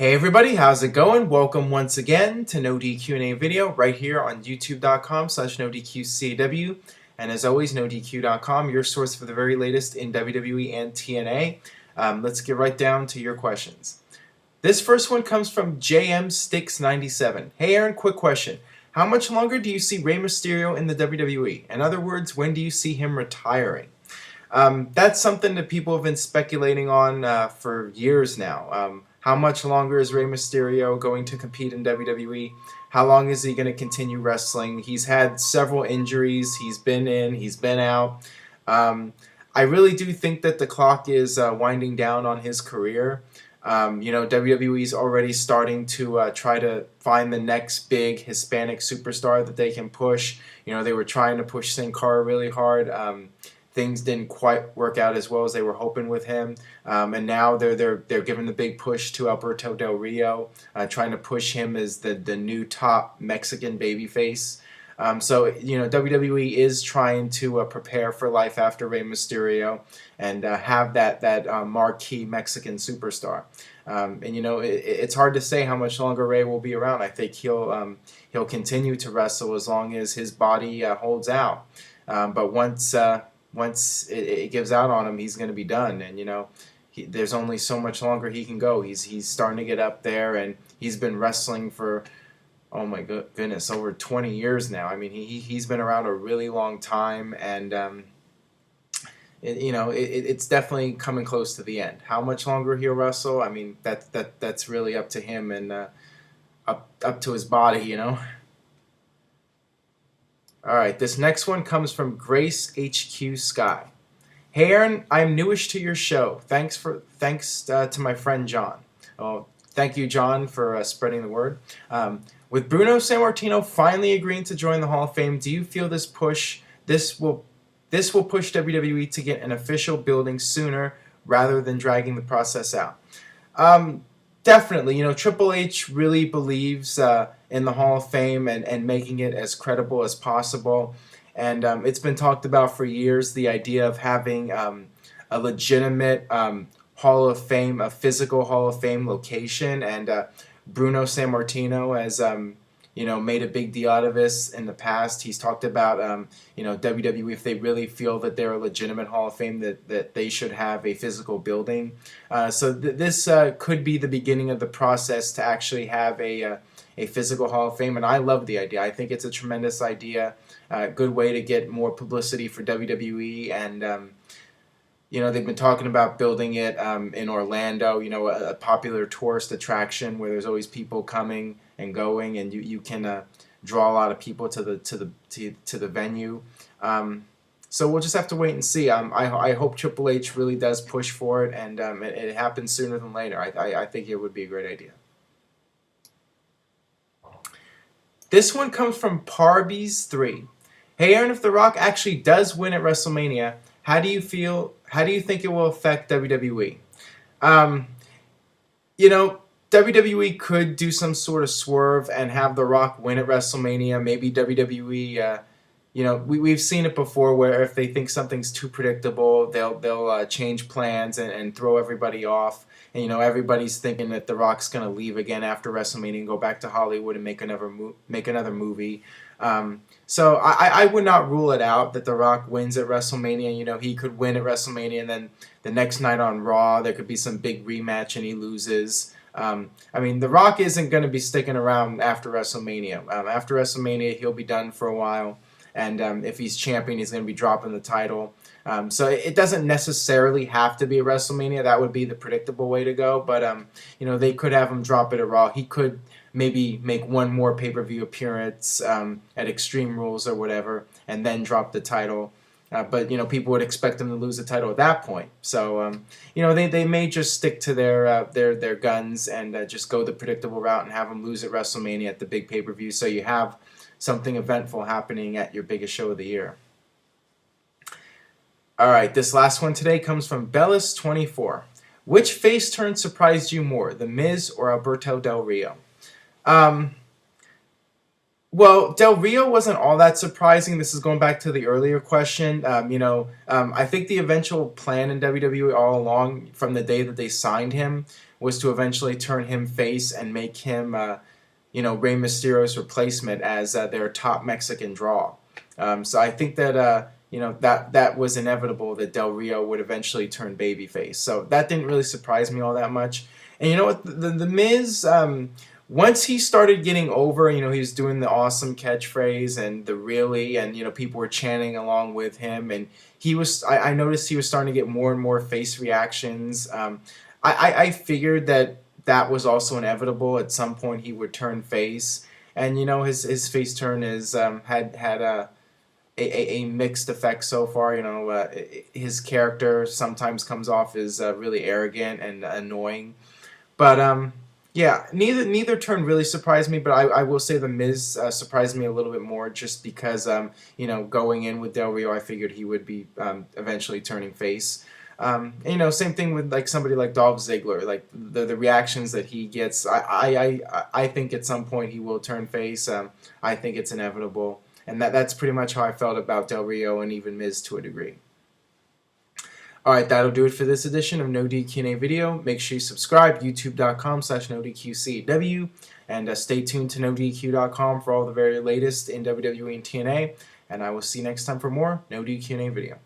Hey everybody, how's it going? Welcome once again to NoDQ&A video right here on youtube.com/NoDQ&CAW. And as always, NoDQ.com, your source for the very latest in WWE and TNA. Let's get right down to your questions. This first one comes from JM Sticks97. Hey Aaron, quick question. How much longer do you see Rey Mysterio in the WWE? In other words, when do you see him retiring? That's something that people have been speculating on for years now. How much longer is Rey Mysterio going to compete in WWE? How long is he going to continue wrestling? He's had several injuries. He's been in, he's been out. I really do think that the clock is winding down on his career. WWE's already starting to try to find the next big Hispanic superstar that they can push. They were trying to push Sin Cara really hard. Things didn't quite work out as well as they were hoping with him, and now they're giving the big push to Alberto Del Rio, trying to push him as the new top Mexican babyface. So WWE is trying to prepare for life after Rey Mysterio and have that marquee Mexican superstar. It's hard to say how much longer Rey will be around. I think he'll continue to wrestle as long as his body holds out. But once it gives out on him, he's going to be done. And there's only so much longer he can go. He's starting to get up there, and he's been wrestling for, oh my goodness, over 20 years now. I mean, he's been around a really long time, and it's definitely coming close to the end. How much longer he'll wrestle? I mean, that's really up to him and up to his body. Alright, this next one comes from Grace HQ Sky. Hey Aaron, I'm newish to your show. Thanks to my friend John. Oh, thank you, John, for spreading the word. With Bruno Sammartino finally agreeing to join the Hall of Fame, do you feel this will push WWE to get an official building sooner rather than dragging the process out? Definitely. Triple H really believes in the Hall of Fame and making it as credible as possible. And it's been talked about for years, the idea of having a legitimate Hall of Fame, a physical Hall of Fame location. And Bruno Sammartino has made a big deal out of this in the past. He's talked about WWE, if they really feel that they're a legitimate Hall of Fame, that they should have a physical building. So this could be the beginning of the process to actually have a physical Hall of Fame, and I love the idea. I think it's a tremendous idea, good way to get more publicity for WWE, and they've been talking about building it in Orlando, a popular tourist attraction where there's always people coming and going, and you can draw a lot of people to the venue. So we'll just have to wait and see. I hope Triple H really does push for it, and it happens sooner than later. I think it would be a great idea. This one comes from Parbies3. Hey Aaron, if The Rock actually does win at WrestleMania, how do you think it will affect WWE? WWE could do some sort of swerve and have The Rock win at WrestleMania. Maybe WWE, we've seen it before where if they think something's too predictable, they'll change plans and throw everybody off. And everybody's thinking that The Rock's going to leave again after WrestleMania and go back to Hollywood and make another movie. So I would not rule it out that The Rock wins at WrestleMania. He could win at WrestleMania, and then the next night on Raw there could be some big rematch and he loses. The Rock isn't going to be sticking around after WrestleMania. After WrestleMania, he'll be done for a while, and if he's champion, he's going to be dropping the title. So it doesn't necessarily have to be a WrestleMania. That would be the predictable way to go. But they could have him drop it at Raw. He could maybe make one more pay-per-view appearance at Extreme Rules or whatever, and then drop the title. But people would expect him to lose the title at that point. So they may just stick to their guns and just go the predictable route and have him lose at WrestleMania at the big pay-per-view. So you have something eventful happening at your biggest show of the year. All right, this last one today comes from Bellis24. Which face turn surprised you more, The Miz or Alberto Del Rio? Well, Del Rio wasn't all that surprising. This is going back to the earlier question. I think the eventual plan in WWE all along, from the day that they signed him, was to eventually turn him face and make him, Rey Mysterio's replacement as their top Mexican draw. So I think that that was inevitable that Del Rio would eventually turn babyface. So that didn't really surprise me all that much. And you know what, the Miz. Once he started getting over, he was doing the awesome catchphrase and the really, and people were chanting along with him, and I noticed he was starting to get more and more face reactions. I figured that was also inevitable. At some point, he would turn face, and his face turn is had a mixed effect so far. His character sometimes comes off as really arrogant and annoying. But yeah, neither turn really surprised me, but I will say the Miz surprised me a little bit more, just because going in with Del Rio, I figured he would be eventually turning face. Same thing with like somebody like Dolph Ziggler, like the reactions that he gets. I think at some point he will turn face. I think it's inevitable, and that's pretty much how I felt about Del Rio and even Miz to a degree. Alright, that'll do it for this edition of No DQ&A video. Make sure you subscribe, youtube.com/NoDQCW, and stay tuned to NoDQ.com for all the very latest in WWE and TNA, and I will see you next time for more No DQ&A video.